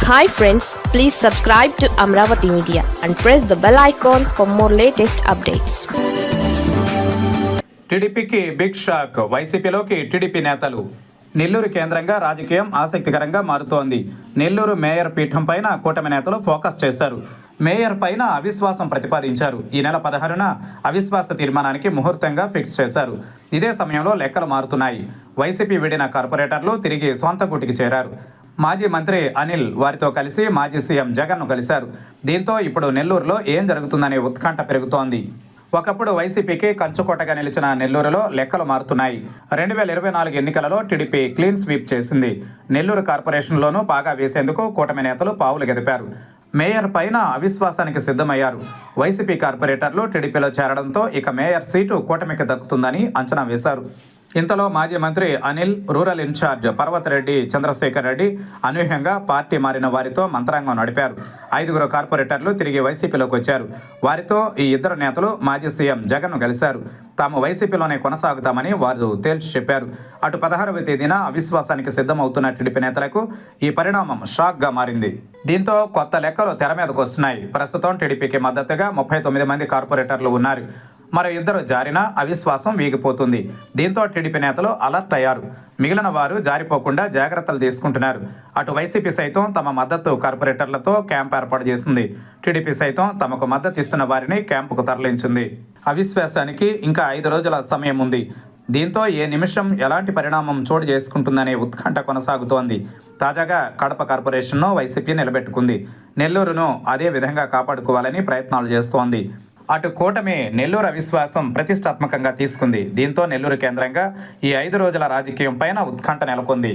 Hi friends, please subscribe to Amravati Media and press the bell icon for more latest updates. టీడీపీకి big shock. వైసీపీలోకి TDP నేతలు. నెల్లూరు కేంద్రంగా రాజకీయం ఆసక్తికరంగా మారుతోంది. నెల్లూరు మేయర్ పీఠం పైన కూటమి నేతలు ఫోకస్ చేశారు. మేయర్ పైన అవిశ్వాసం ప్రతిపాదించారు. ఈ నెల 16న అవిశ్వాస తీర్మానానికి ముహూర్తంగా ఫిక్స్ చేశారు. ఇదే సమయంలో లెక్కలు మారుతున్నాయి. వైసీపీ విడిన కార్పొరేటర్లు తిరిగి సొంత గూటికి చేరారు. మాజీ మంత్రి అనిల్ వారితో కలిసి మాజీ సీఎం జగన్ను కలిశారు. దీంతో ఇప్పుడు నెల్లూరులో ఏం జరుగుతుందనే ఉత్కంఠ పెరుగుతోంది. ఒకప్పుడు వైసీపీకి కంచుకోటగా నిలిచిన నెల్లూరులో లెక్కలు మారుతున్నాయి. 2024 ఎన్నికలలో టీడీపీ క్లీన్ స్వీప్ చేసింది. నెల్లూరు కార్పొరేషన్లోనూ పాగా వేసేందుకు కూటమి నేతలు పావులు గదిపారు. మేయర్ పైన అవిశ్వాసానికి సిద్ధమయ్యారు. వైసీపీ కార్పొరేటర్లు టీడీపీలో చేరడంతో ఇక మేయర్ సీటు కూటమికి దక్కుతుందని అంచనా వేశారు. ఇంతలో మాజీ మంత్రి అనిల్, రూరల్ ఇన్ఛార్జ్ పర్వతరెడ్డి చంద్రశేఖర్ రెడ్డి అనూహ్యంగా పార్టీ మారిన వారితో మంత్రాంగం నడిపారు. 5 కార్పొరేటర్లు తిరిగి వైసీపీలోకి వచ్చారు. వారితో ఈ ఇద్దరు నేతలు మాజీ సీఎం జగన్ను కలిశారు. తాము వైసీపీలోనే కొనసాగుతామని వారు తేల్చి చెప్పారు. అటు 16వ తేదీన అవిశ్వాసానికి సిద్ధమవుతున్న టీడీపీ నేతలకు ఈ పరిణామం షాక్గా మారింది. దీంతో కొత్త లెక్కలు తెర మీదకు వస్తున్నాయి. ప్రస్తుతం టీడీపీకి మద్దతుగా 39 మంది కార్పొరేటర్లు ఉన్నారు. మరో 2 జారినా అవిశ్వాసం వీగిపోతుంది. దీంతో టీడీపీ నేతలు అలర్ట్ అయ్యారు. మిగిలిన వారు జారిపోకుండా జాగ్రత్తలు తీసుకుంటున్నారు. అటు వైసీపీ సైతం తమ మద్దతు కార్పొరేటర్లతో క్యాంప్ ఏర్పాటు చేసింది. టీడీపీ సైతం తమకు మద్దతు ఇస్తున్న వారిని క్యాంపుకు తరలించింది. అవిశ్వాసానికి ఇంకా 5 రోజుల సమయం ఉంది. దీంతో ఏ నిమిషం ఎలాంటి పరిణామం చోటు చేసుకుంటుందనే ఉత్కంఠ కొనసాగుతోంది. తాజాగా కడప కార్పొరేషన్ను వైసీపీ నిలబెట్టుకుంది. నెల్లూరును అదే విధంగా కాపాడుకోవాలని ప్రయత్నాలు చేస్తోంది. అటు కూటమి నెల్లూరు అవిశ్వాసం ప్రతిష్టాత్మకంగా తీసుకుంది. దీంతో నెల్లూరు కేంద్రంగా ఈ 5 రోజుల రాజకీయం పైన ఉత్కంఠ నెలకొంది.